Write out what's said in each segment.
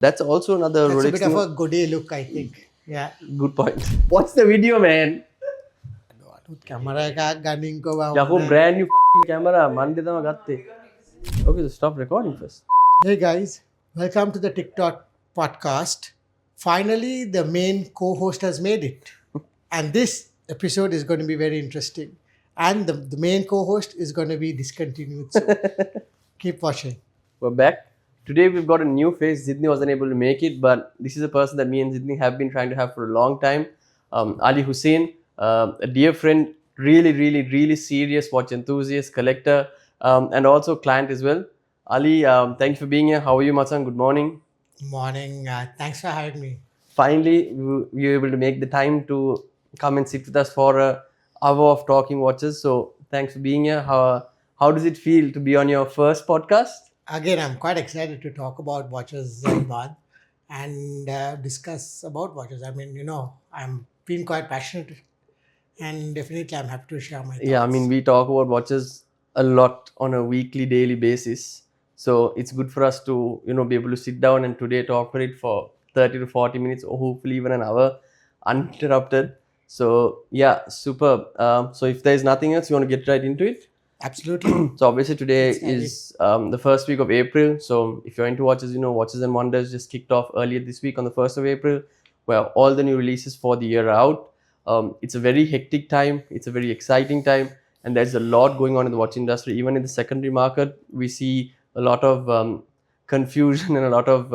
That's also another That's a Rolex bit of thing. a goody look, I think. Yeah. Good point. Watch the video, man. Camera ka ganing ko ba Jaco muna. brand new camera. Monday tama gatte. Okay, so stop recording first. Hey guys, welcome to the TikTok podcast. Finally, the main co-host has made it. And this episode is going to be very interesting. And the main co-host is going to be discontinued. So keep watching. We're back. Today we've got a new face. Zidni wasn't able to make it, but this is a person that me and Zidni have been trying to have for a long time. Ali Hussein, a dear friend, really serious watch enthusiast, collector, and also client as well. Ali, thanks for being here. How are you, Masan? Good morning. Morning. Thanks for having me. Finally, we were able to make the time to come and sit with us for a hour of talking watches. So thanks for being here. How does it feel to be on your first podcast? Again, I'm quite excited to talk about watches, Zainbad, and discuss about watches. I mean, I'm being quite passionate, and definitely I'm happy to share my Yeah, I mean, thoughts. we talk about watches a lot on a weekly, daily basis. So it's good for us to, be able to sit down and today talk for it for 30 to 40 minutes or hopefully even an hour uninterrupted. So yeah, superb. So if there's nothing else, you want to get right into it? Absolutely. So obviously today Let's dive in. is the first week of April. So if you're into watches, Watches and Wonders just kicked off earlier this week on the 1st of April, where all the new releases for the year are out. It's a very hectic time. It's a very exciting time, and there's a lot going on in the watch industry. Even in the secondary market, we see a lot of confusion and a lot of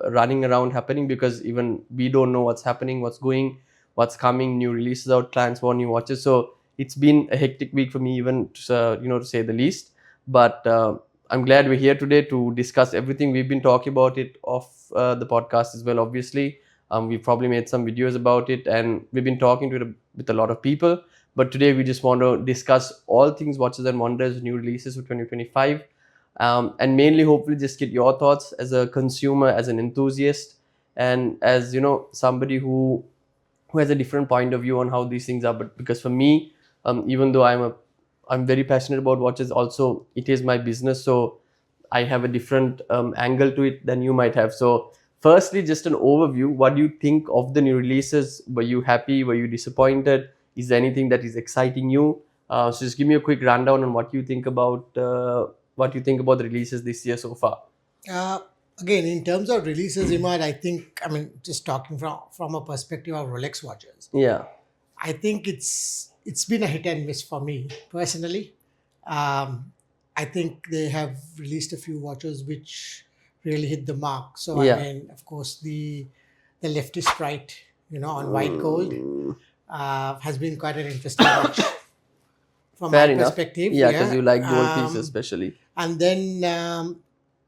running around happening because even we don't know what's happening, what's coming, new releases out, clients want new watches. So it's been a hectic week for me, even to say the least. But I'm glad we're here today to discuss everything. We've been talking about it off the podcast as well. Obviously, we've probably made some videos about it, and we've been talking with a lot of people. But today we just want to discuss all things watches and wonders, new releases for 2025, and mainly hopefully just get your thoughts as a consumer, as an enthusiast, and as somebody who has a different point of view on how these things are. But because for me, even though I'm very passionate about watches, also it is my business, so I have a different angle to it than you might have. So firstly, just an overview, what do you think of the new releases? Were you happy? Were you disappointed? Is there anything that is exciting you? So just give me a quick rundown on what you think about the releases this year so far. Uh, Again, in terms of releases, Imad, I mean, just talking from a perspective of Rolex watches, Yeah. I think it's been a hit and miss for me personally. Um, I think they have released a few watches which really hit the mark. So I Yeah. mean, of course, the leftist sprite, on white gold, has been quite an interesting watch from my Fair enough. perspective. Yeah, because Yeah. you like gold pieces especially. And then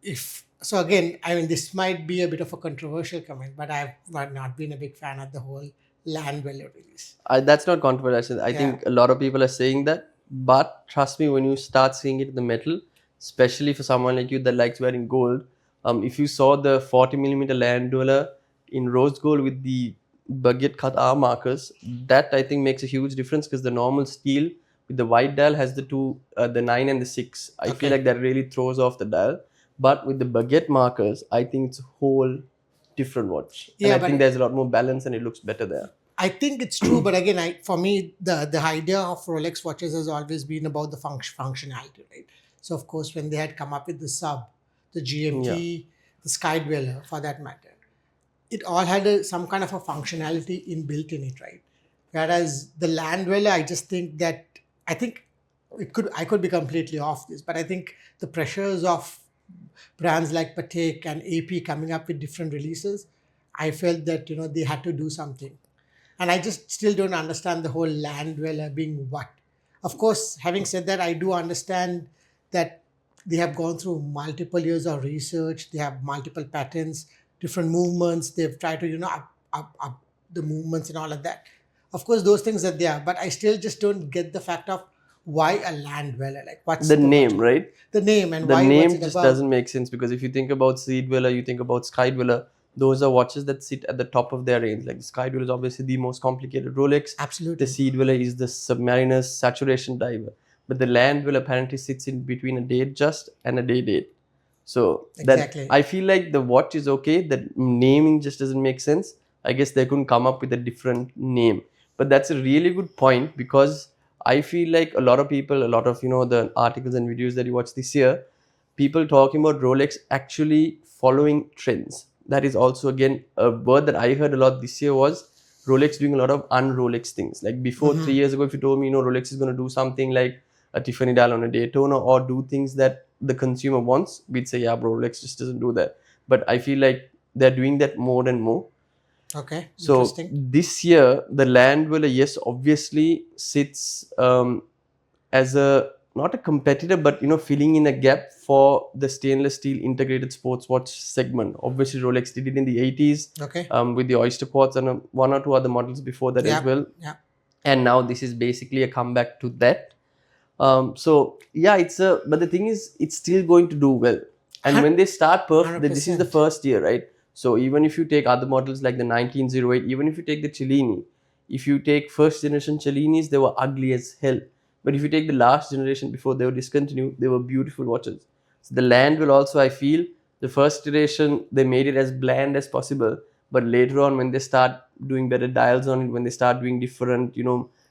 if so, again, I mean, this might be a bit of a controversial comment, but I've not been a big fan of the whole land dweller release. That's not controversial. I Yeah. think a lot of people are saying that, but trust me, when you start seeing it in the metal, especially for someone like you that likes wearing gold, if you saw the 40 millimeter land dweller in rose gold with the baguette cut R markers, that I think makes a huge difference because the normal steel with the white dial has the 9 and the 6. I feel Okay. like that really throws off the dial, but with the baguette markers, I think it's a whole different watch, and Yeah, I think but there's a lot more balance and it looks better there. I think it's true. But again, for me, the idea of Rolex watches has always been about the functionality, right? So of course, when they had come up with the sub, the Yeah. GMT, the Sky Dweller, for that matter, it all had some kind of a functionality inbuilt in it, right? Whereas the land dweller, I think I could be completely off this, but I think the pressures of brands like Patek and AP coming up with different releases, I felt that they had to do something, and I just still don't understand the whole land dweller being what. Of course, having said that, I do understand that they have gone through multiple years of research. They have multiple patterns, different movements. They've tried to up the movements and all of that. Of course, those things are there, but I still just don't get the fact of why a land dweller. Like, The name, right? the name, and The what's name it just about? doesn't make sense because if you think about Sea Dweller, you think about Sky Dweller. Those are watches that sit at the top of their range. Like the Sky Dweller is obviously the most complicated Rolex. The Absolutely. Sea Dweller is the Submariner's saturation diver. But the Land Dweller apparently sits in between a date just and a day date. So that Exactly. I feel like the watch is okay. The naming just doesn't make sense. I guess they couldn't come up with a different name. But that's a really good point, because I feel like a lot of people, a lot of the articles and videos that you watch this year, people talking about Rolex actually following trends. That is also again a word that I heard a lot this year was Rolex doing a lot of un-Rolex things. Like before, 3 years ago, if you told me Rolex is going to do something like a Tiffany dial on a Daytona or do things that the consumer wants, we'd say, yeah, bro, Rolex just doesn't do that. But I feel like they're doing that more and more. Okay. So Interesting. this year, the Land Dweller, yes, obviously sits as a not a competitor, but filling in a gap for the stainless steel integrated sports watch segment. Obviously, Rolex did it in the 80s Okay. with the Oyster Quartz and one or two other models before that as Yeah. well. Yeah. And now this is basically a comeback to that. So yeah, but the thing is, it's still going to do well. And when they start this is the 100%. first year, right? So even if you take other models like the 1908, even if you take the Cellini, if you take first generation Cellinis, they were ugly as hell. But if you take the last generation before they were discontinued, they were beautiful watches. So the Land will also, I feel, the first iteration they made it as bland as possible, but later on when they start doing better dials on it, when they start doing different,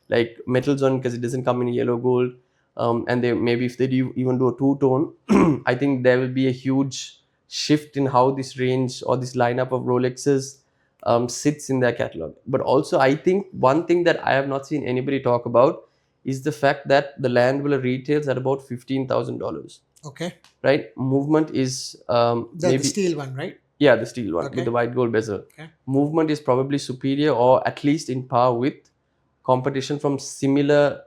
like metals on it, because it doesn't come in yellow gold, and they maybe if they do even do a two-tone, I think there will be a huge shift in how this range or this lineup of Rolexes sits in their catalog. But also, I think one thing that I have not seen anybody talk about is the fact that the Land Rover retails at about $15,000. Okay. Right? Movement is The maybe steel one, right? yeah, the steel one Okay. with the white gold bezel. Okay. Movement is probably superior or at least in par with competition from similar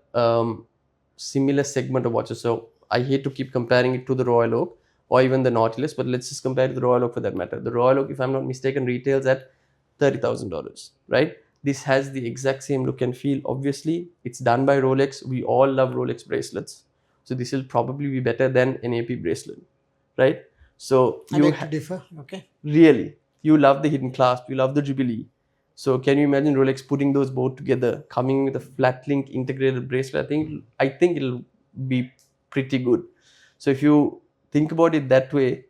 segment of watches. So I hate to keep comparing it to the Royal Oak or even the Nautilus, but let's just compare it to the Royal Oak for that matter. The Royal Oak, if I'm not mistaken, retails at $30,000, right? This has the exact same look and feel. Obviously, it's done by Rolex. We all love Rolex bracelets, so this will probably be better than an AP bracelet, right? So I beg to differ. Okay. really, you love the hidden clasp, you love the Jubilee. So can you imagine Rolex putting those both together, coming with a flat link integrated bracelet? I think it'll be pretty good. So if you think about it that way,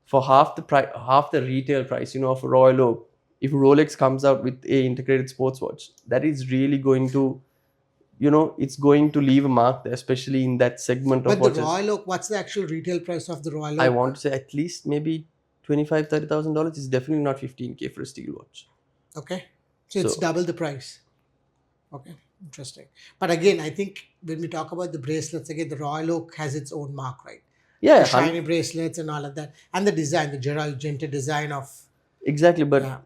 for half the price, half the retail price, of a Royal Oak, if Rolex comes out with a integrated sports watch, that is really going to, it's going to leave a mark there, especially in that segment of But the watches. Royal Oak, what's the actual retail price of the Royal I Oak? want to say at least maybe $25,000-$30,000. It's definitely not $15K for a steel watch. Okay. So it's So double the price. Okay. Interesting. But again, I think when we talk about the bracelets, again, the Royal Oak has its own mark, right? yeah, The shiny bracelets and all of that. And the design, the Gerald Gente design of, exactly. But yeah.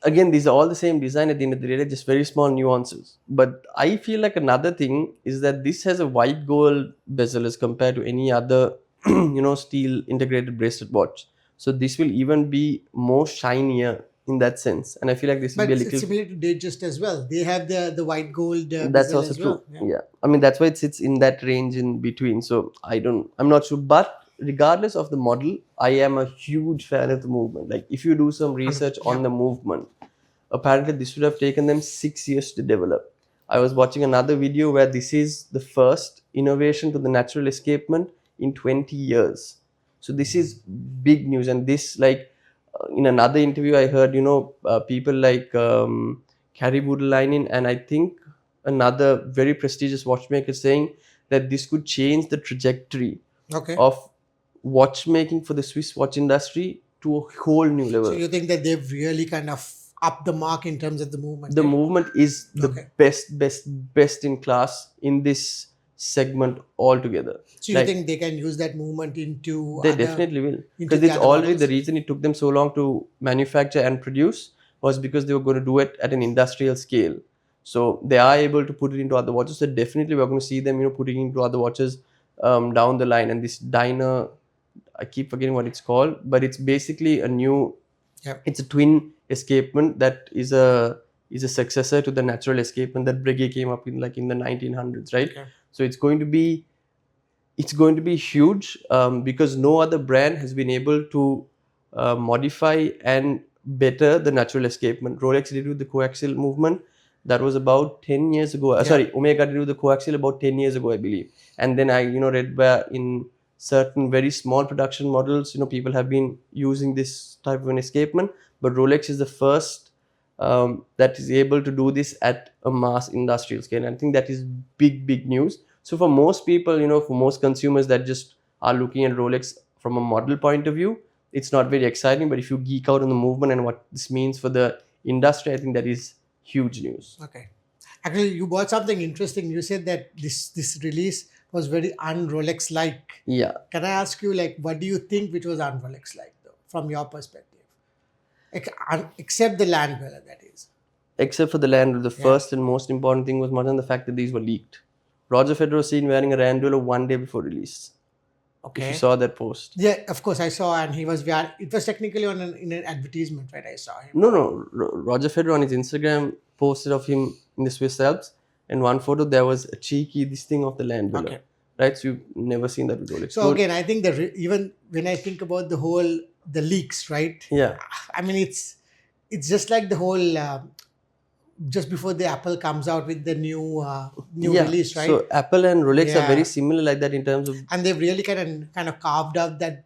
again, these are all the same design at the end of the day, they're just very small nuances. But I feel like another thing is that this has a white gold bezel as compared to any other, steel integrated bracelet watch. So this will even be more shinier in that sense. And I feel like this will But be a it's little. similar to Datejust as well. They have the white gold That's bezel also as true. well. Yeah. Yeah. I mean, that's why it sits in that range in between. So I'm not sure. But regardless of the model, I am a huge fan of the movement. Like, if you do some research on Yeah. the movement, apparently this would have taken them 6 years to develop. I was watching another video where this is the first innovation to the natural escapement in 20 years. So this is big news. And this, like, in another interview, I heard, people like Carrie Boodleinen and I think another very prestigious watchmaker saying that this could change the trajectory Okay. of watchmaking for the Swiss watch industry to a whole new So level. you think that they've really kind of upped the mark in terms of the movement? The Right? movement is the Okay. best in class in this segment altogether. So you think they can use that movement into They other definitely will, into because the it's other already the models? reason it took them so long to manufacture and produce was because they were going to do it at an industrial scale. So they are able to put it into other watches. So definitely we're going to see them, putting into other watches down the line. And this diner, I keep forgetting what it's called, but it's basically a new. Yeah. It's a twin escapement that is a successor to the natural escapement that Breguet came up in, like in the 1900s, right? Okay. So it's going to be huge, because no other brand has been able to modify and better the natural escapement. Rolex did with the coaxial movement. That was about 10 years ago. Yeah. Sorry, Omega did with the coaxial about 10 years ago, I believe. And then I read in certain very small production models, people have been using this type of an escapement, but Rolex is the first that is able to do this at a mass industrial scale. And I think that is big news. So for most people, for most consumers that just are looking at Rolex from a model point of view, it's not very exciting. But if you geek out on the movement and what this means for the industry, I think that is huge news. Okay. Actually, you bought something interesting. You said that this release was very un-Rolex like. Yeah. Can I ask you, like, what do you think which was un-Rolex like, though, from your perspective? Except the land dweller, that is. Except for the land, the first and most important thing was more than the fact that these were leaked. Roger Federer was seen wearing a land dweller one day before release. Okay. If you saw that post. Yeah, of course I saw, and he was wearing. It was technically in an advertisement, right? I saw him. No. Roger Federer on his Instagram posted of him in the Swiss Alps, and one photo there was a cheeky this thing of the land dweller. Okay. Right, so you've never seen that with Rolex. So again, I think even when I think about the leaks, right? Yeah. I mean, it's just like the whole just before the Apple comes out with the new release, right? So Apple and Rolex are very similar like that in terms of, and they've really kind of carved out that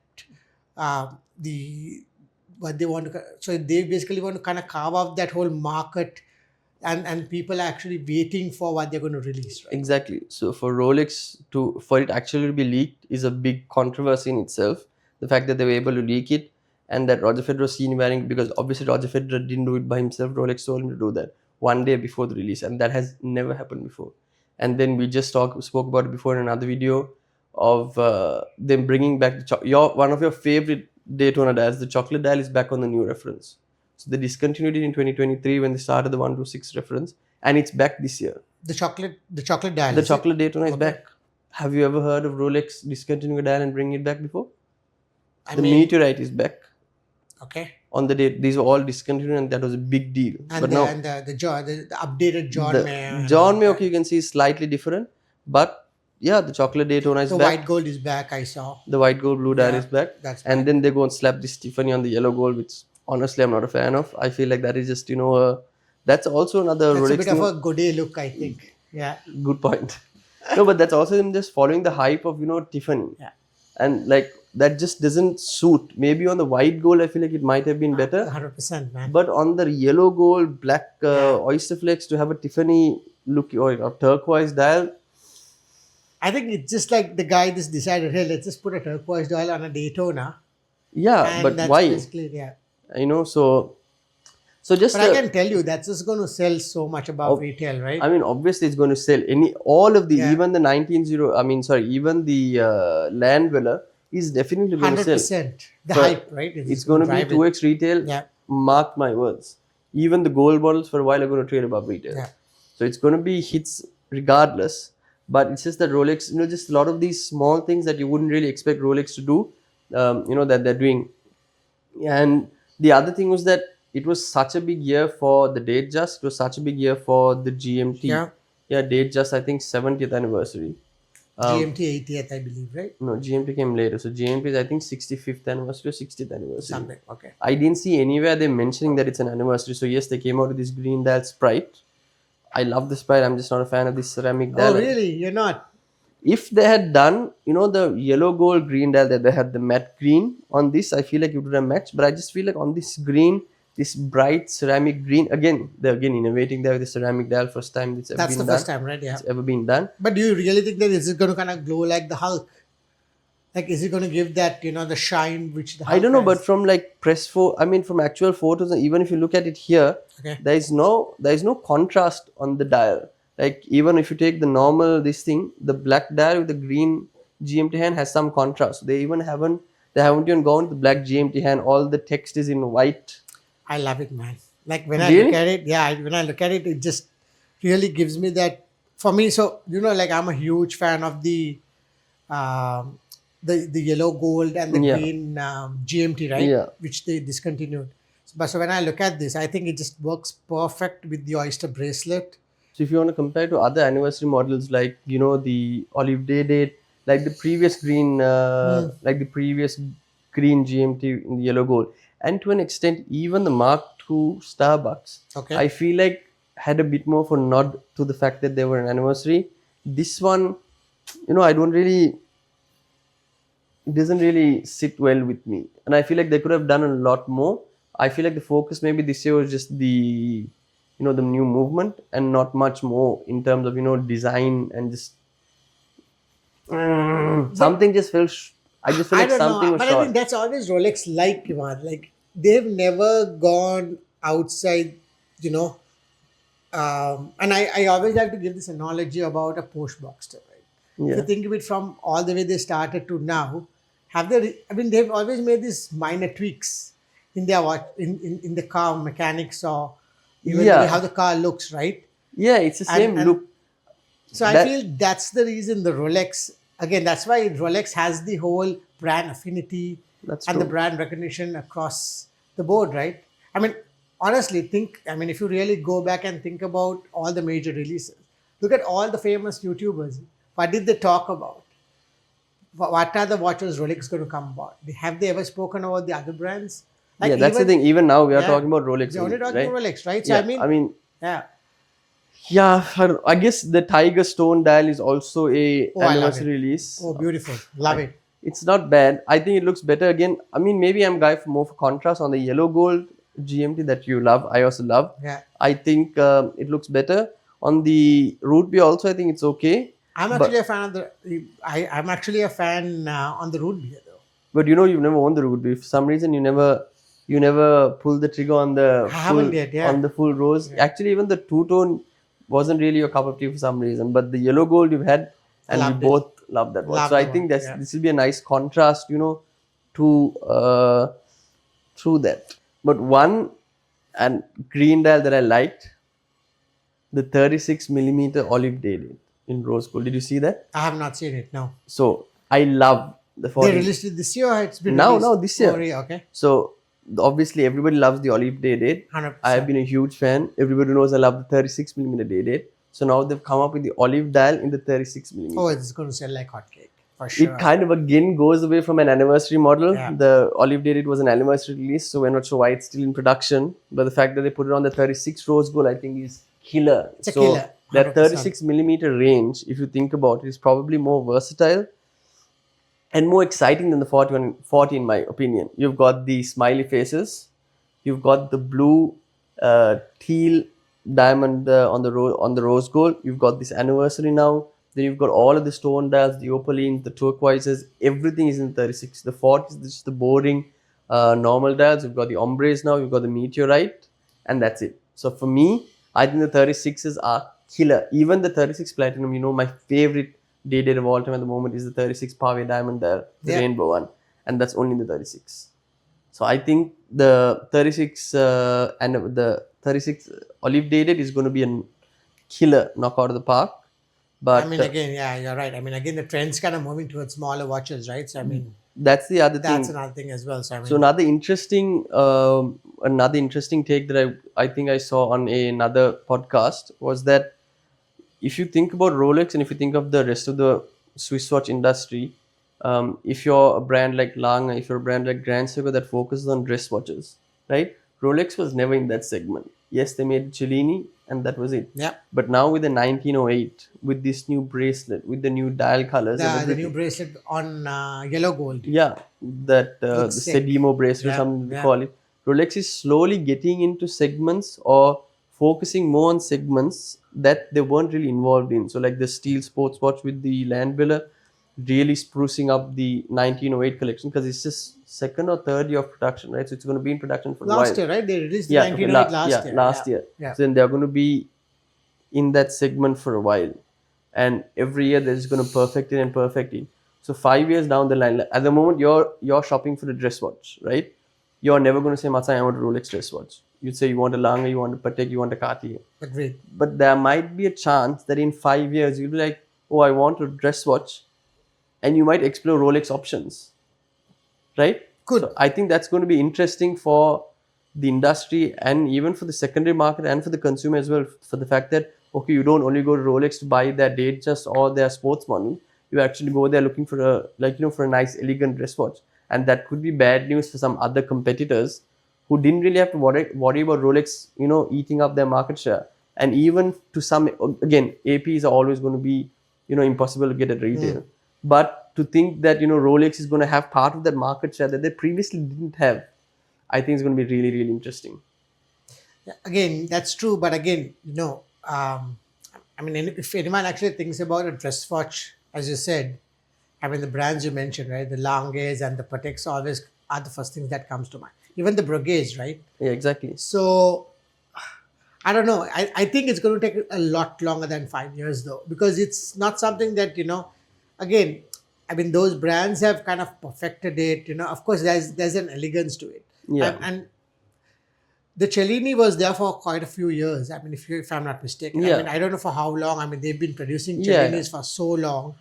what they want to. So they basically want to kind of carve out that whole market. And people are actually waiting for what they're going to release, right? Exactly. So for Rolex for it actually to be leaked is a big controversy in itself. The fact that they were able to leak it and that Roger Federer was seen wearing, because obviously Roger Federer didn't do it by himself. Rolex told him to do that one day before the release, and that has never happened before. And then we just spoke about it before in another video of them bringing back one of your favorite Daytona dials. The chocolate dial is back on the new reference. So they discontinued it in 2023 when they started the 126 reference, and it's back this year. The chocolate dial. The chocolate Daytona is back. Have you ever heard of Rolex discontinuing a dial and bringing it back before? The Meteorite is back. Okay. On the date, these were all discontinued, and that was a big deal. And the updated John Mayer. John Mayer, okay, you can see is slightly different, but yeah, the chocolate Daytona is back. The white gold is back. I saw. The white gold blue dial is back. That's and then they go and slap this Tiffany on the yellow gold, which honestly I'm not a fan of. I feel like that is just that's also another That's Rolex a bit of a Godet look, I think. Yeah. Good point. No, but that's also them just following the hype of Tiffany. Yeah. And like that just doesn't suit. Maybe on the white gold I feel like it might have been better. 100%, man. But on the yellow gold black oyster flakes to have a Tiffany look or a turquoise dial, I think it's just like the guy just decided, hey, let's just put a turquoise dial on a Daytona. Yeah, and but that's why? Basically, yeah. So just. But I can tell you that's just going to sell so much above retail, right? I mean, obviously it's going to sell all of the even the 190. I mean, sorry, even the Land Dweller is definitely going to sell. 100%. The hype, right? It's going to be 2x retail. Yeah. Mark my words. Even the gold models for a while are going to trade above retail. Yeah. So it's going to be hits regardless. But it's just that Rolex, just a lot of these small things that you wouldn't really expect Rolex to do, that they're doing. And the other thing was that it was such a big year for the Datejust. It was such a big year for the GMT. Yeah. Yeah, Datejust, I think 70th anniversary. GMT 80th, I believe, right? No, GMT came later. So GMT is, I think, 65th anniversary or 60th anniversary. Something, okay. I didn't see anywhere they mentioning that it's an anniversary. So yes, they came out with this green dial Sprite. I love the Sprite. I'm just not a fan of this ceramic dial. Oh, really? You're not? If they had done, the yellow gold green dial that they had the matte green on this, I feel like it would have matched. But I just feel like on this green, this bright ceramic green, they're innovating there with the ceramic dial. First time it's ever That's been the done. first time, right? Yeah. It's ever been done. But do you really think that is it going to kind of glow like the Hulk? Like, is it going to give that, the shine which the Hulk I don't know, has? but from like from actual photos, and even if you look at it here, there is no contrast on the dial. Like, even if you take the normal the black dial with the green GMT hand has some contrast. They haven't even gone to the black GMT hand. All the text is in white. I love it, man. Like when Really? I look at it, when I look at it, it just really gives me that. For me, so like I'm a huge fan of the yellow gold and the green GMT, right? Yeah. Which they discontinued. But so when I look at this, I think it just works perfect with the oyster bracelet. So if you want to compare to other anniversary models like the Olive Day date, like the previous green, GMT in the yellow gold, and to an extent even the Mark II Starbucks, I feel like had a bit more of a nod to the fact that they were an anniversary. This one, I don't really. it doesn't really sit well with me, and I feel like they could have done a lot more. I feel like the focus maybe this year was just the new movement and not much more in terms of design and just But something just felt. I just feel I like don't know, something was but I think short. that's always Rolex like, Iman. Like they've never gone outside, you know. And I always like to give this analogy about a Porsche Boxster, right? If you Yeah, think of it from all the way they started to now, have they? I mean, they've always made these minor tweaks in their watch, in the car mechanics, or even the way how yeah, the car looks, right? yeah. It's the same And look. so I That feel that's the reason the Rolex, again, that's why Rolex has the whole brand affinity that's and the true. brand recognition across the board, right? I mean, honestly, I mean, if you really go back and think about all the major releases, look at all the famous YouTubers. What did they talk about? What are the watches Rolex going to come about? Have they ever spoken about the other brands? Yeah, Like that's the even, thing. Even now we are yeah, talking about Rolex they're only only, talking about right? Rolex, right? So I Yeah, I mean, mean, yeah. yeah. I guess the Tiger Stone dial is also a Oh, I love it. anniversary release. Oh, beautiful. Love I, it. it's not bad. I think it looks better again. I mean, maybe I'm guy for more for contrast on the yellow gold GMT that you love. I also love. Yeah. I think it looks better on the root beer. Also, I think it's okay. I'm actually But a fan of the. I'm actually a fan on the root beer though. you've never won the root beer. For some reason, you never pull the trigger on the I haven't full yet. Yeah, rose. yeah. Actually, even the two tone wasn't really your cup of tea for some reason. But the yellow gold you've had, I and we loved it. both love that one. So Love I the one. think that's Yeah. this will be a nice contrast, to through that. But one and green dial that I liked, the 36 millimeter olive date in rose gold. Did you see that? I have not seen it. No, So I love the they 14. released it this year. Or it's been Now released. this Oh, year. really? Okay, So obviously everybody loves the olive day date. hundred I have percent. been a huge fan. Everybody knows I love the 36 millimeter day date. So now they've come up with the olive dial in the 36 Oh, millimeter. it's going to sell like hotcake for It sure. kind of again goes away from an anniversary model. Yeah, The olive date it was an anniversary release, so we're not sure why it's still in production. But the fact that they put it on the 36 rose gold, I think, is killer. it's a So killer. that 100%. 36 millimeter range, if you think about it, is probably more versatile and more exciting than the 40 in my opinion. You've got the smiley faces, you've got the blue teal diamond on the rose gold, you've got this anniversary now, then you've got all of the stone dials, the opalines, the turquoises, everything is in 36. The 40 is just the boring normal dials. You've got the ombres now, you've got the meteorite, and that's it. So for me, I think the 36s are killer. Even the 36 platinum, my favorite day date of all time at the moment is the 36 Pave diamond there, the Yeah, rainbow one, and that's only the 36. So I think the 36 and the 36 olive day date is going to be a killer knockout of the park. I But mean, again, yeah, you're right. I mean, again, the trend's kind of moving towards smaller watches, right? So I mean, that's the other that's thing. another thing as well. So I So mean, another interesting take that I think I saw on another podcast was that if you think about Rolex and if you think of the rest of the Swiss watch industry, if you're a brand like Lange, if you're a brand like Grand Seiko that focuses on dress watches, right? Rolex was never in that segment. Yes, they made Cellini and that was it. yeah, But now with the 1908, with this new bracelet, with the new dial colors and the new everything, bracelet on yellow gold yeah, that looks the sick. Sedimo bracelet, Yeah, something they yeah. call it. Rolex is slowly getting into segments or focusing more on segments that they weren't really involved in. So, like the steel sports watch with the Landweller, really sprucing up the 1908 collection because it's just second or third year of production, right? So it's going to be in production for a while. Last year, right? They released the Yeah, okay, 1908 last year. Yeah, last year. yeah. So then they're going to be in that segment for a while, and every year they're just going to perfect it and perfect it. So 5 years down the line, at the moment you're shopping for a dress watch, right? You're never going to say, Matsai, I want a Rolex dress watch. You'd say you want a Lange, you want a Patek, you want a Cartier. Agreed. But there might be a chance that in 5 years you'll be like, oh, I want a dress watch, and you might explore Rolex options, right? Good. So I think that's going to be interesting for the industry and even for the secondary market and for the consumer as well. For the fact that okay, you don't only go to Rolex to buy their Datejust or their sports model, you actually go there looking for for a nice elegant dress watch, and that could be bad news for some other competitors who didn't really have to worry about Rolex, eating up their market share. And even to some again, APs are always going to be impossible to get at retail, but to think that Rolex is going to have part of that market share that they previously didn't have, I think it's going to be really, really interesting. Yeah, again, that's true. But again, I mean, if anyone actually thinks about a dress watch, as you said, I mean, the brands you mentioned, right? The Langes and the Pateks always are the first things that comes to mind. Even the Breguets, right? Yeah, exactly. So I don't know. I think it's going to take a lot longer than 5 years, though, because it's not something that, again, I mean, those brands have kind of perfected it. Of course, there's an elegance to it. Yeah, And the Cellini was there for quite a few years. I mean, if I'm not mistaken. I mean, yeah, I don't know for how long. I mean, they've been producing yeah, yeah. Cellinis for so long,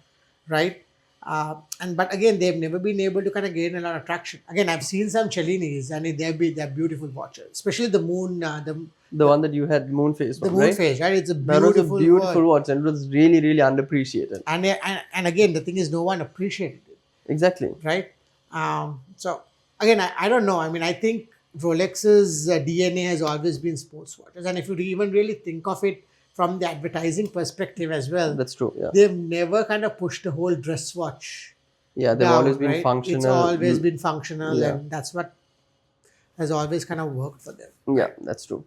right? And but again, they've never been able to kind of gain a lot of traction. Again, I've seen some Cellinis, and they're beautiful watches, especially the moon, The one that you had, moon face the one, moon right? phase, right? It's a That was a beautiful beautiful watch, watch, and it was really, really underappreciated. and again, the thing is, no one appreciated it, Exactly. right? So again, I don't know. I mean, I think Rolex's DNA has always been sports watches, and if you even really think of it from the advertising perspective as well, That's true. Yeah, they've never kind of pushed the whole dress watch yeah. They've always down, been right? It's functional. always been functional, Yeah, and that's what has always kind of worked for them. yeah. That's true.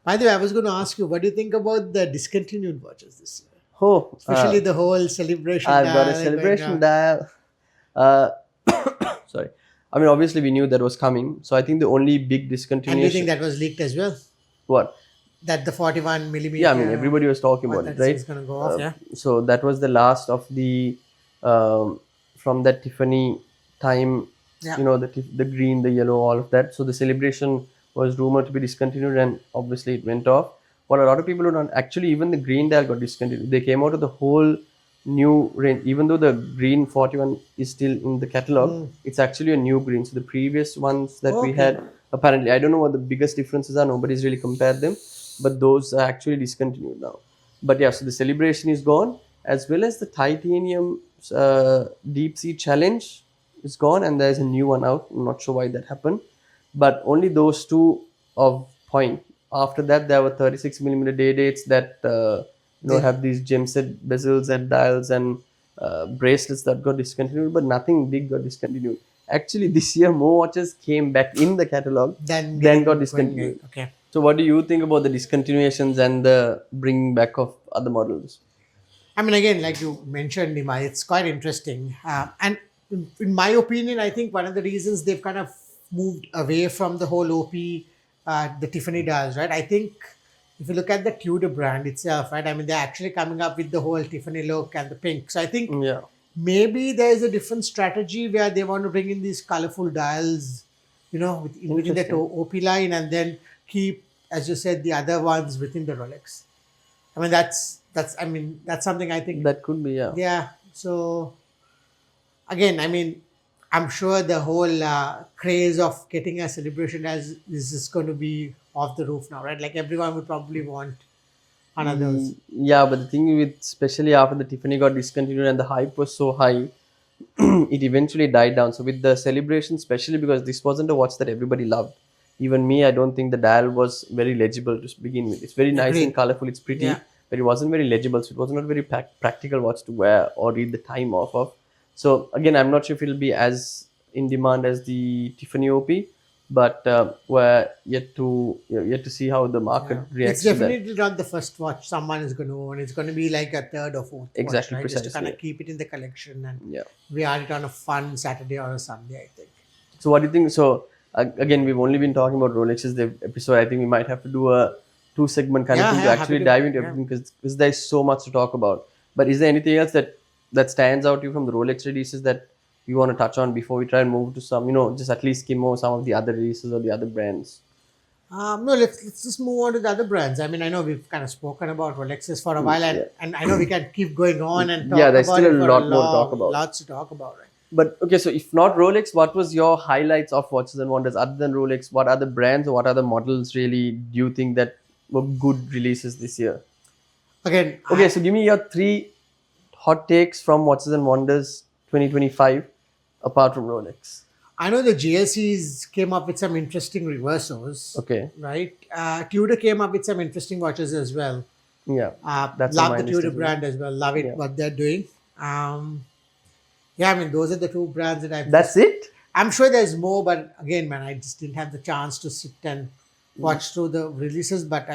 By the way, I was going to ask you, what do you think about the discontinued watches this year? Oh, Especially the whole celebration I've got a dial going celebration on. dial. Uh, sorry. I mean, obviously we knew that was coming. So I think the only big And do you think discontinuation. that was leaked as well? What? That the 41 Yeah, I mean, millimeter everybody was talking about it, 136 right? is going to go off, yeah? So that was the last of the from that Tiffany time. Yeah. The green, the yellow, all of that. So the celebration was rumored to be discontinued, and obviously it went off. What a lot of people don't actually, even the green dial got discontinued. They came out of the whole new range, even though the green 41 is still in the catalog. Mm. It's actually a new green. So the previous ones that we Okay. had, apparently, I don't know what the biggest differences are. Nobody's really compared them, but those are actually discontinued now. But yeah, so the celebration is gone, as well as the titanium deep sea challenge is gone, and there's a new one out. I'm not sure why that happened, but only those two of point. After that, there were 36 millimeter day dates that They- have these gem set bezels and dials and bracelets that got discontinued, but nothing big got discontinued. Actually, this year more watches came back in the catalog Then than got going discontinued. okay. So, what do you think about the discontinuations and the bringing back of other models? I mean, again, like you mentioned, Nima, it's quite interesting. And in my opinion, I think one of the reasons they've kind of moved away from the whole OP, the Tiffany dials, right? I think if you look at the Tudor brand itself, right? I mean, they're actually coming up with the whole Tiffany look and the pink. So I think Yeah, maybe there's a different strategy where they want to bring in these colorful dials, within that Interesting. OP line, and then keep, as you said, the other ones within the Rolex. I mean, that's something I think. that could be, yeah. Yeah. So again, I mean, I'm sure the whole craze of getting a celebration as is just going to be off the roof now, right? Like everyone would probably want one of those. Yeah, but the thing with, especially after the Tiffany got discontinued and the hype was so high, it eventually died down. So with the celebration, especially because this wasn't a watch that everybody loved. Even me, I don't think the dial was very legible to begin with. It's very nice and Agreed. colorful. It's pretty, Yeah. but it wasn't very legible. So it was not a very practical watch to wear or read the time off of. So again, I'm not sure if it'll be as in demand as the Tiffany OP, but we're yet to see how the market Yeah. reacts It's to that. definitely not the first watch someone is going to own. It's going to be like a third or fourth Exactly, watch, right? Just to kind precisely. of keep it in the collection and Yeah. wear it on a fun Saturday or a Sunday, I think. So what do you think? So again, we've only been talking about Rolex's the episode. I think we might have to do a two-segment kind of Yeah, thing to yeah, actually happy to. dive into Yeah. everything because there's so much to talk about. But is there anything else that stands out to you from the Rolex releases that you want to touch on before we try and move to some, just at least skim over some of the other releases or the other brands? No, let's just move on to the other brands. I mean, I know we've kind of spoken about Rolexes for a while, and, Yeah. and I know we can keep going on and Yeah, talk there's about still it a for lot more to talk about. lots to talk about, right? But okay, so if not Rolex, what was your highlights of Watches and Wonders other than Rolex? What other brands or what other models really do you think that were good releases this year? Again, Okay, so give me your three hot takes from Watches and Wonders 2025 apart from Rolex. I know the GLCs came up with some interesting reversos, Okay, right? Tudor came up with some interesting watches as well. yeah, that's on Love my the list Tudor as well. brand as well. Love it Yeah. what they're doing. Um, Yeah, I mean, those are the two brands that I've That's just. it. I'm sure there's more, but again, man, I just didn't have the chance to sit and watch through the releases. But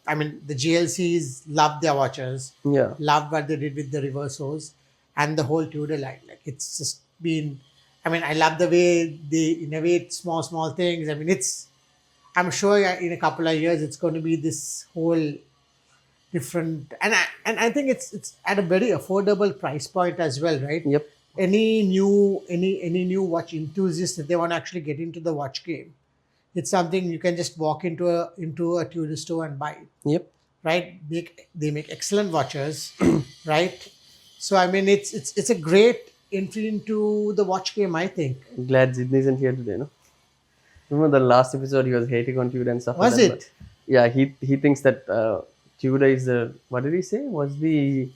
I mean, the GLCs love their watches, Yeah. loved what they did with the reversos and the whole Tudor line. Like, it's just been. I mean, I love the way they innovate small things. I mean, it's. I'm sure in a couple of years it's going to be this whole different, and I think it's at a very affordable price point as well, right? Yep. Any new watch enthusiast, if they want to actually get into the watch game, it's something you can just walk into a Tudor store and buy, Yep. right? They make excellent watches, right? So I mean, it's a great entry into the watch game, I think. Glad Sydney isn't here today, no? Remember the last episode he was hating on Tudor and stuff like Was that, but it? yeah, he thinks that Tudor is the, what did he say? Was the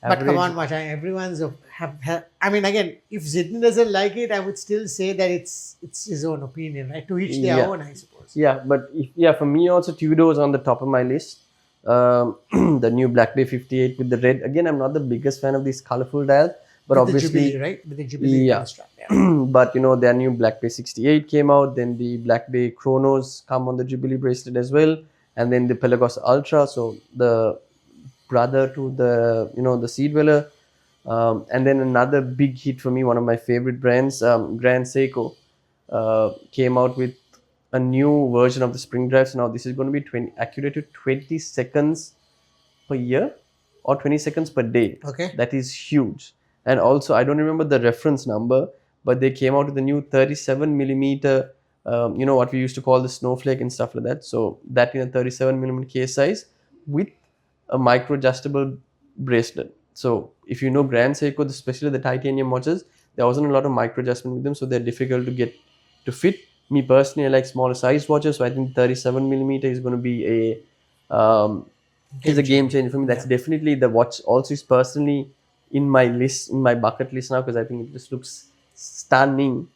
But come average? on, Macha, everyone's have. I mean, again, if Zidane doesn't like it, I would still say that it's his own opinion, right? To each their Yeah. own, I suppose. Yeah, but for me also Tudor was on the top of my list. The new Black Bay 58 with the red. Again, I'm not the biggest fan of these colorful dials, but With the Jubilee, obviously, right? With the Jubilee yeah. kind of strap, yeah. But their new Black Bay 68 came out. Then the Black Bay Chronos come on the Jubilee bracelet as well, and then the Pelagos Ultra. So the brother to the the Sea Dweller. And then another big hit for me, one of my favorite brands, Grand Seiko, came out with a new version of the spring drive. So now this is going to be accurate to 20 seconds per year or 20 seconds per day. Okay. That is huge. And also, I don't remember the reference number, but they came out with a new 37 millimeter, what we used to call the snowflake and stuff like that. So that in a 37 millimeter case size with a micro adjustable bracelet. So if you know Grand Seiko, especially the titanium watches, there wasn't a lot of micro adjustment with them, so they're difficult to get to fit. Me personally, I like smaller size watches, so I think 37 millimeter is going to be a game changer for me. That's definitely the watch. Also, is personally in my list, in my bucket list now, because I think it just looks stunning.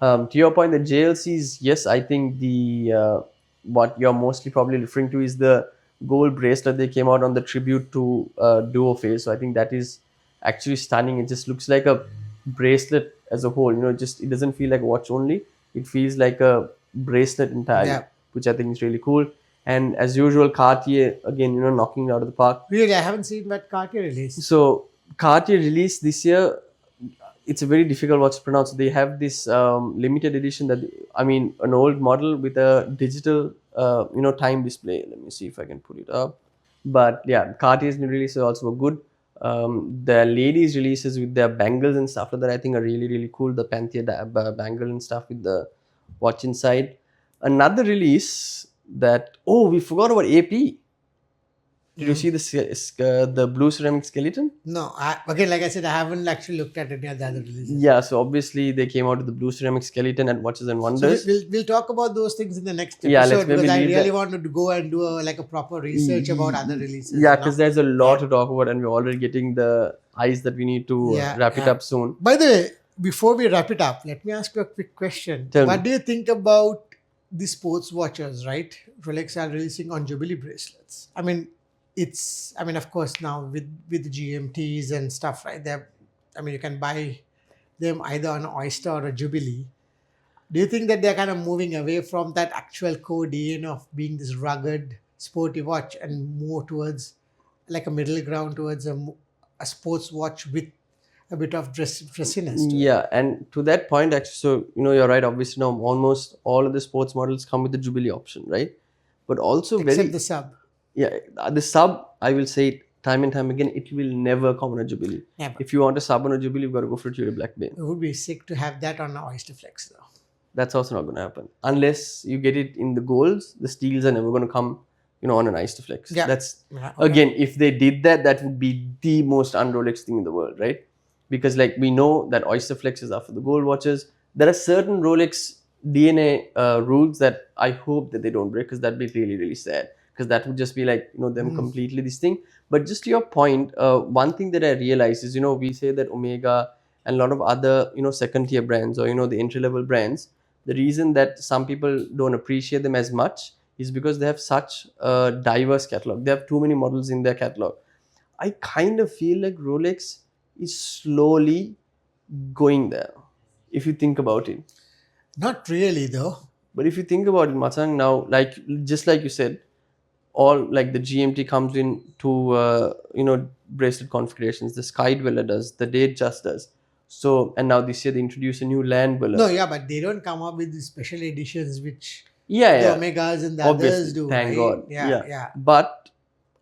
To your point, the JLCs, yes, I think the what you're mostly probably referring to is the gold bracelet they came out on the tribute to Duo Phase. So I think that is actually stunning. It just looks like a bracelet as a whole. Just it doesn't feel like a watch only. It feels like a bracelet entirely, Yeah. which I think is really cool. And as usual, Cartier again, knocking it out of the park. Really, I haven't seen that Cartier release. So Cartier released this year. It's a very difficult watch to pronounce. They have this limited edition an old model with a digital, time display. Let me see if I can put it up. But yeah, Cartier's new releases also were good. The ladies' releases with their bangles and stuff like that, I think are really, really cool. The Panthea bangle and stuff with the watch inside. Another release that, we forgot about AP. Did you see the blue ceramic skeleton? No, again, like I said, I haven't actually looked at any of the other releases. Yeah, so obviously they came out with the blue ceramic skeleton at Watches and So Wonders. we'll talk about those things in the next episode, Yeah, let's maybe because I leave really that. wanted to go and do a proper research about other releases. Yeah, because there's a lot to talk about, and we're already getting the eyes that we need to wrap it up soon. By the way, before we wrap it up, let me ask you a quick question. Tell What me. do you think about the sports watches, right? Rolex are releasing on Jubilee bracelets. I mean, of course, now with the GMTs and stuff, right? You can buy them either on Oyster or a Jubilee. Do you think that they're kind of moving away from that actual core DNA of being this rugged, sporty watch and more towards like a middle ground towards a sports watch with a bit of dressiness to it? Yeah, and to that point, actually, so you're right. Obviously, now almost all of the sports models come with the Jubilee option, right? But also Except the sub. the sub, I will say it time and time again, it will never come on a Jubilee. Never. If you want a sub on a Jubilee, you've got to go for a Tudor Black Bay. It would be sick to have that on an Oyster Flex, though. That's also not going to happen unless you get it in the golds. The steels are never going to come, on an Oyster Flex. Yeah. That's Yeah, okay. again, if they did that, that would be the most un-Rolex thing in the world, right? Because we know that Oyster Flexes are for the gold watches. There are certain Rolex DNA rules that I hope that they don't break, because that'd be really, really sad. Because that would just be them completely this thing. But just to your point, one thing that I realized is, we say that Omega and a lot of other, second tier brands or, the entry level brands, the reason that some people don't appreciate them as much is because they have such a diverse catalog. They have too many models in their catalog. I kind of feel like Rolex is slowly going there. If you think about it. Not really, though. But if you think about it, Matsang, now, like just like you said, all like the GMT comes in to bracelet configurations. The Sky Dweller does, the Date Just does. So and now this year they introduce a new Land No, Dweller. yeah, but they don't come up with the special editions which Yeah, the yeah, Omegas and the obviously, others do, thank right? God. Yeah, Yeah, yeah. but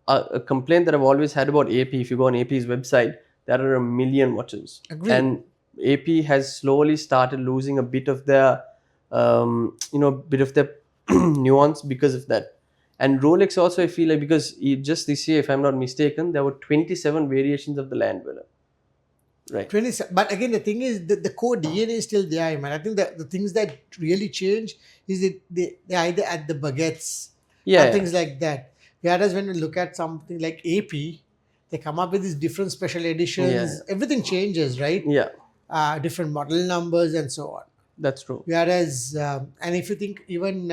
a complaint that I've always had about AP, if you go on AP's website, there are a million watches, Agreed. and AP has slowly started losing a bit of their, bit of their nuance because of that. And Rolex also, I feel like, because just this year, if I'm not mistaken, there were 27 variations of the Land Dweller, right? 20, but again, the thing is, the core DNA is still there, man. I think that the things that really change is that they either add the baguettes Yeah, and yeah, things like that. Whereas when we look at something like AP, they come up with these different special yeah, editions. Everything changes, right? yeah. Different model numbers and so on. That's true. Whereas, and if you think even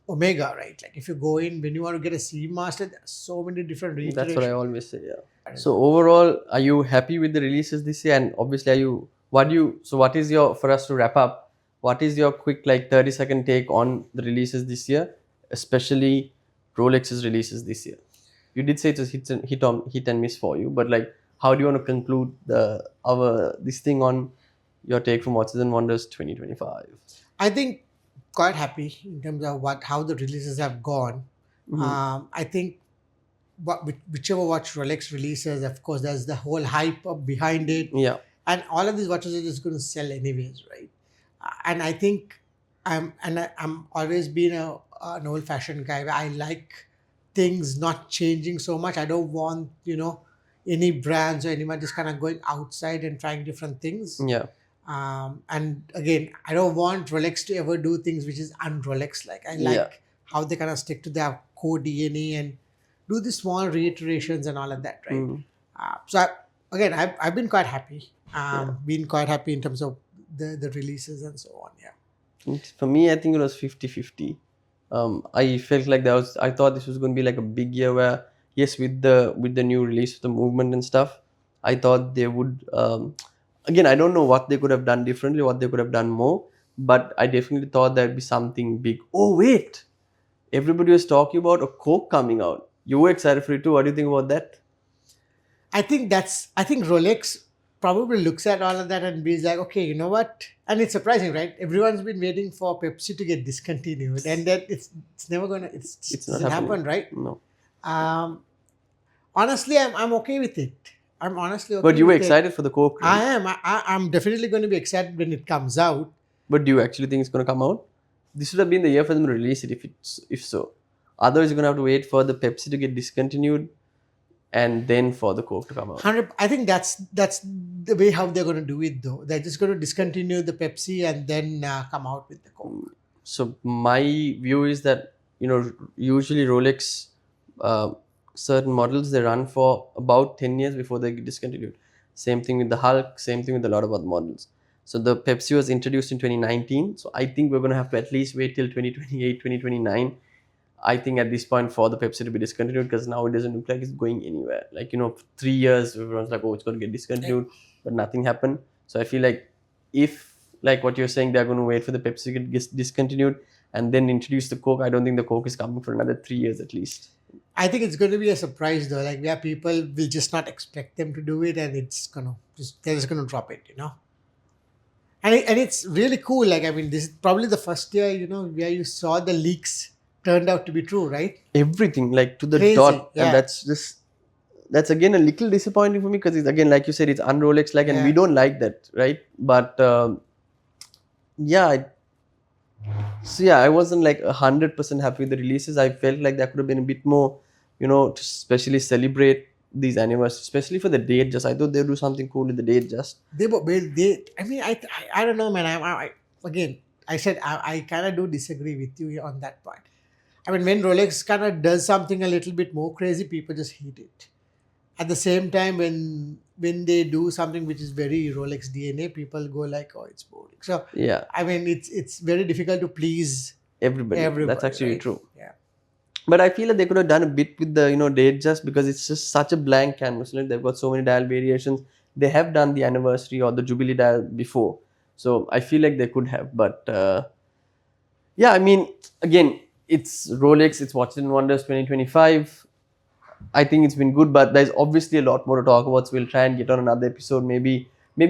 Omega, right? Like if you go in when you want to get a C master, there are so many different That's what I reiterations. always say. Yeah. So overall, are you happy with the releases this year? And obviously, are you? What do you? So what is your, for us to wrap up? What is your quick, like, 30-second take on the releases this year, especially Rolex's releases this year? You did say it was hit and miss for you, but like, how do you want to conclude our this thing on your take from Watches and Wonders 2025? I think quite happy in terms of how the releases have gone. Mhm. I think whichever watch Rolex releases, of course, there's the whole hype up behind it, Yeah, and all of these watches are just going to sell anyways, right? And I think I'm always been an old fashioned guy. Where I like things not changing so much. I don't want any brands or anyone just kind of going outside and trying different things. yeah, And again, I don't want Rolex to ever do things which is un-Rolex like. I yeah, like how they kind of stick to their core DNA and do the small reiterations and all of that, right? mm, Again, I've been quite happy. yeah. Been quite happy in terms of the releases and so on. Yeah. For me, I think it was 50-50. I felt like I thought this was going to be like a big year where, yes, with the new release of the movement and stuff, I thought they would. Again, I don't know what they could have done differently, what they could have done more, but I definitely thought there'd be something big. Oh wait, everybody was talking about a Coke coming out. You were excited for it too. What do you think about that? I think Rolex probably looks at all of that and be like, okay, you know what? And it's surprising, right? Everyone's been waiting for Pepsi to get discontinued, and that it's never gonna it It's not doesn't happening. happen, right? No. Um, Honestly, I'm okay with it. I'm honestly But okay you were with it. excited for the Coke, I right? am. I'm definitely going to be excited when it comes out. But do you actually think it's going to come out? This would have been the year for them to release it if so. Otherwise, you're going to have to wait for the Pepsi to get discontinued and then for the Coke to come out. 100. I think that's the way how they're going to do it, though. They're just going to discontinue the Pepsi and then come out with the Coke. So my view is that, usually Rolex, uh, certain models, they run for about 10 years before they get discontinued. Same thing with the Hulk, same thing with a lot of other models. So the Pepsi was introduced in 2019. So I think we're going to have to at least wait till 2028, 2029. I think at this point for the Pepsi to be discontinued, because now it doesn't look like it's going anywhere. Like, 3 years, everyone's like, oh, it's going to get discontinued, but nothing happened. So I feel like if, like what you're saying, they're going to wait for the Pepsi to get discontinued and then introduce the Coke, I don't think the Coke is coming for another 3 years at least. I think it's going to be a surprise, though. Like where people will just not expect them to do it, and they're just going to drop it, and it's really cool. Like I mean, this is probably the first year, where you saw the leaks turned out to be true, right? Everything, like, to the Crazy, dot. And yeah. that's again a little disappointing for me, because it's, again, like you said, it's un-Rolex like, and we Yeah. don't like that, right? But yeah, so yeah, I wasn't like 100% happy with the releases. I felt like there could have been a bit more, to especially celebrate these anniversaries, especially for the date. Just I thought they'd do something cool with the date. Just They I mean, I don't know, man. Again, I said I kind of do disagree with you on that point. I mean, when Rolex kind of does something a little bit more crazy, people just hate it. At the same time, when they do something which is very Rolex DNA, people go like, "Oh, it's boring." So, yeah, I mean, it's very difficult to please everybody. That's everybody, actually right? true. Yeah. But I feel like they could have done a bit with the date, just because it's just such a blank canvas. Like, they've got so many dial variations. they have done the anniversary or the jubilee dial before, so I feel like they could have. But yeah, I mean, again, it's Rolex, it's Watches and Wonders 2025. I think it's been good, but there's obviously a lot more to talk about. So we'll try and get on another episode. Maybe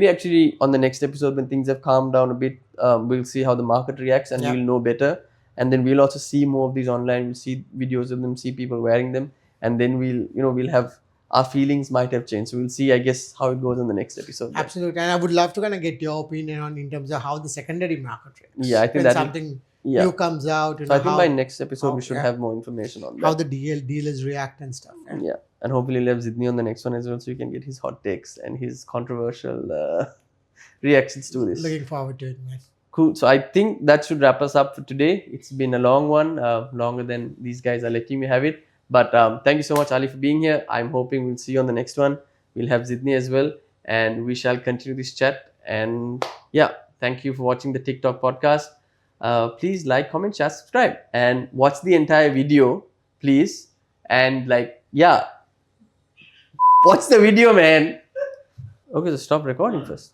actually on the next episode when things have calmed down a bit, we'll see how the market reacts and Yeah. we'll know better. And then we'll also see more of these online. We'll see videos of them, see people wearing them, and then we'll have our feelings might have changed. So we'll see, I guess, how it goes in the next episode. then. Absolutely. And I would love to kind of get your opinion on in terms of how the secondary market reacts. Yeah, I think when that'll- something Yeah. new comes out, So I think how, by next episode we how- should yeah. have more information on that. how the dealers react and stuff. Yeah. Yeah, and hopefully we'll have Zidni on the next one as well, so you can get his hot takes and his controversial reactions to this. Looking forward to it, man. Cool. So I think that should wrap us up for today. It's been a long one, longer than these guys are letting me have it. But thank you so much, Ali, for being here. I'm hoping we'll see you on the next one. We'll have Zidni as well, and we shall continue this chat. And yeah, thank you for watching the TikTok podcast. Please like, comment, share, subscribe, and watch the entire video, please. And watch the video, man. Okay, so stop recording first.